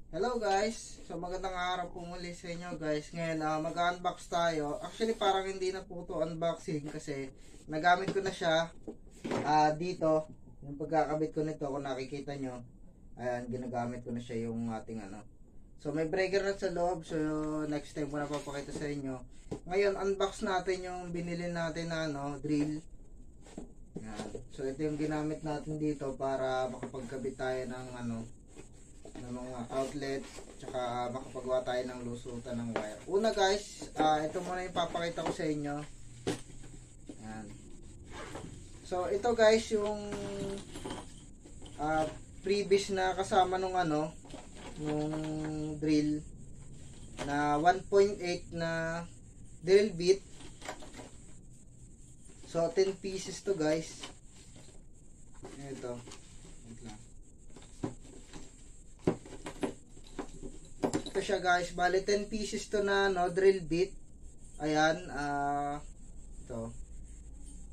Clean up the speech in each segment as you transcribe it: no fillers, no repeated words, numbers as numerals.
Hello guys! So magandang araw po muli sa inyo guys. Ngayon mag-unbox tayo. Actually parang hindi na po ito unboxing kasi nagamit ko na siya dito. Yung pagkakabit ko nito kung nakikita nyo. Ayan, ginagamit ko na siya yung ating ano. So may breaker na sa loob. So next time ko na papakita sa inyo. Ngayon unbox natin yung binili natin na drill. Ayan. So ito yung ginamit natin dito para makapagkabit tayo ng ng mga outlet, tsaka makapagawa tayo ng lusutan ng wire. Una guys, ito muna yung papakita ko sa inyo. Ayan. So ito guys yung previous na kasama nung nung drill na 1.8 na drill bit. So 10 pieces to guys. Ito. Ito siya guys, bali 10 pieces to na drill bit. Ayan, ito.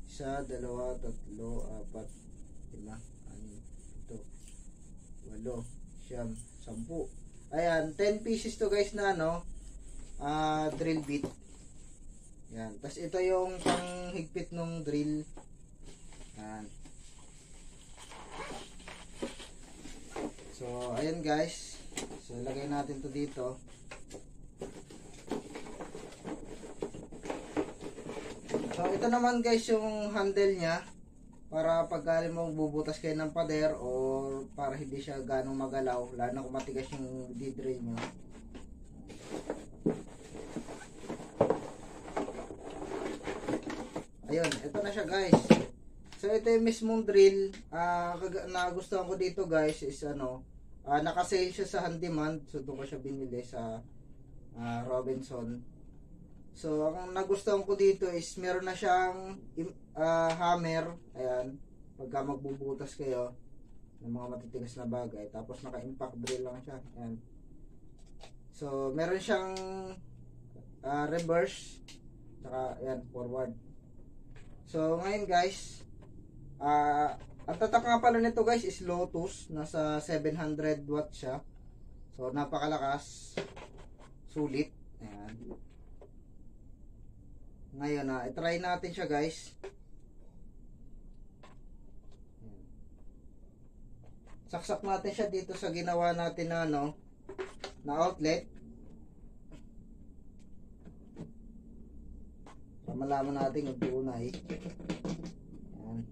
1, 2, 3, 4, 5, 6, 7, 8, 9, 10. Ayan, 10 pieces to guys na drill bit. Ayan, tapos ito yung panghigpit ng drill. Ayan. So, ayan guys. So, ilagay natin to dito. So, ito naman guys yung handle niya. Para pag galing mo bubutas kayo ng pader or para hindi siya ganong magalaw. Lalo na kung matigas yung didrill nyo. Ayun, ito na siya guys. So, ito yung mismong drill. Nagustuhan ko dito guys is naka-sale siya sa Handyman. So doon ko siya binili sa Robinson. So ang nagustuhan ko dito is meron na siyang hammer. Ayan, pagka magbubutas kayo ng mga matitigas na bagay. Tapos naka-impact drill lang siya. Ayan. So meron siyang reverse, saka ayan, forward. So ngayon guys, ang tatak nga pala nito guys is Lotus. Nasa 700 watts siya. So napakalakas. Sulit. Ayan. Ngayon i-try natin siya guys. Ayan. Saksak natin siya dito sa ginawa natin na na outlet. Para malaman natin yung tunay. Ayan.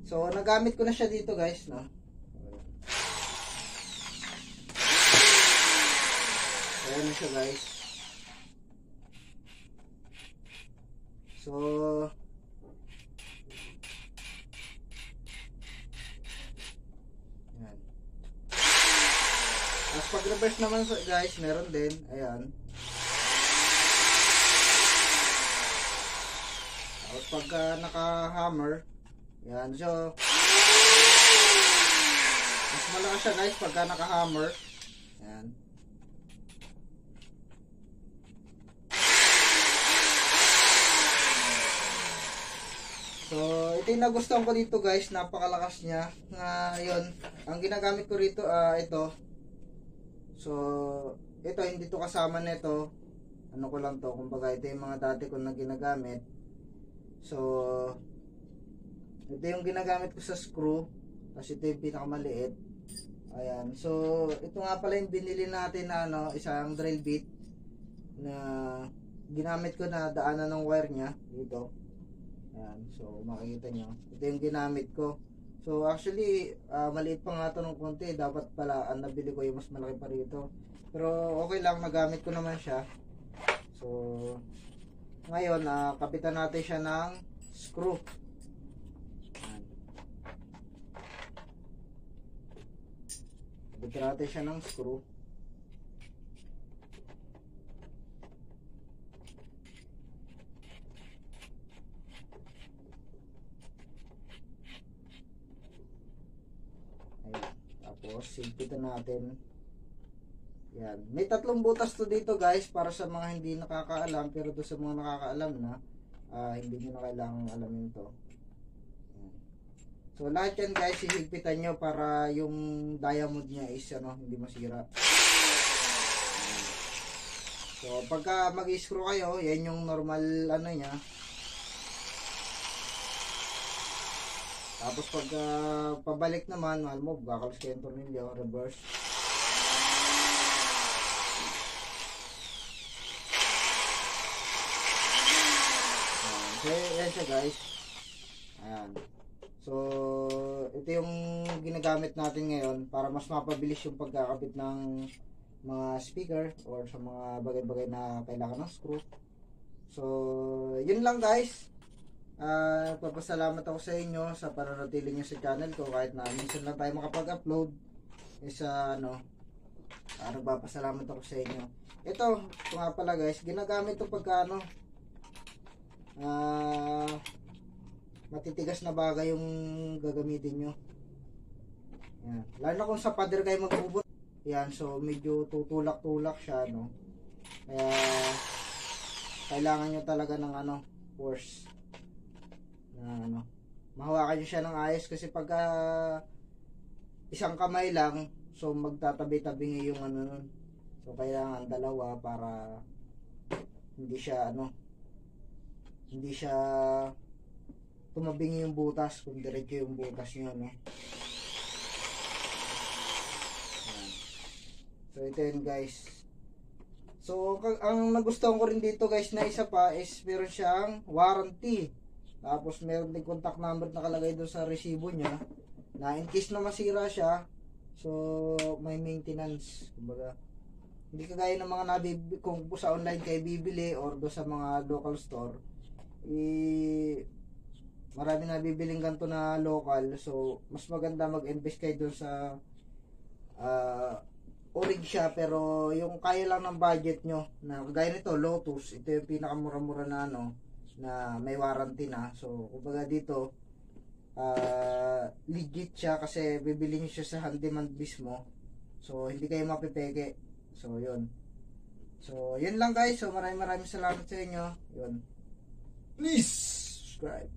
So, nagamit ko na siya dito guys, no? Ayan na siya guys. So, ayan. As pag reverse naman guys, meron din. Ayan. Tapos pagka naka-hammer, yan, so mas malakas siya guys pagka naka-hammer. Yan. So, ito yung nagustuhan ko dito guys, napakalakas niya. Ngayon, ang ginagamit ko rito, ito. So, ito, hindi to kasama nito. Ano ko lang to, kumbaga ito yung mga dati ko na ginagamit. So, ito yung ginagamit ko sa screw. Tapos ito yung pinakamaliit. Ayan. So, ito nga pala yung binili natin na isang drill bit na ginamit ko na daanan ng wire niya dito. Ayan. So, makikita nyo. Ito yung ginamit ko. So, actually, maliit pa nga ito ng konti. Dapat pala, nabili ko yung mas malaki pa rito. Pero, okay lang. Nagamit ko naman siya. So, ngayon, kapitan natin siya ng screw. Kapitan natin siya ng screw. Ayan. Tapos, silpitan natin. Yan. May 3 butas to dito guys para sa mga hindi nakakaalam, pero to sa mga nakakaalam na hindi nyo na kailangang alamin to. Yan. So lahat yan guys, hihigpitan nyo para yung diamond niya is hindi masira. So pagka mag-screw kayo, yan yung normal niya. Tapos pagka pabalik naman, mahal mo, kakalas kayo yung tornilyo, reverse. So yan siya guys. Ayan. So ito yung ginagamit natin ngayon para mas mapabilis yung pagkakabit ng mga speaker or sa mga bagay-bagay na kailangan ng screw. So yun lang guys. Papasalamat ako sa inyo sa pananatili nyo sa channel ko kahit na minsan lang tayo makapag-upload. Nagpapasalamat ako sa inyo. Ito nga pala guys, ginagamit ito pagka matitigas na bagay yung gagamitin nyo. Yan. Lalo na kung sa pader kayo magbubot. Yan, so medyo tutulak-tulak siya, Kaya kailangan nyo talaga ng force. Mahawakan nyo siya ng ayos kasi pagka isang kamay lang, so magtatabi-tabi yung nun. So kailangan dalawa para hindi siya tumabingi yung butas kung diretso yung butas nyo, So ito yun guys. So ang nagustuhan ko rin dito guys na isa pa is meron siyang warranty. Tapos meron din contact number nakalagay doon sa resibo niya na in case na masira siya, so may maintenance. Kumbaga, hindi kagaya ng mga kung sa online kayo bibili or do sa mga local store, marami nabibiling ganito na local. So mas maganda mag-invest kayo doon sa orig siya, pero yung kaya lang ng budget nyo na kagaya nito Lotus, ito yung pinakamura-mura na na may warranty na. So kumbaga dito legit siya kasi bibili nyo siya sa handyman mismo, so hindi kayo mapipeke. So yun lang guys. So maraming salamat sa inyo. Yun, please subscribe.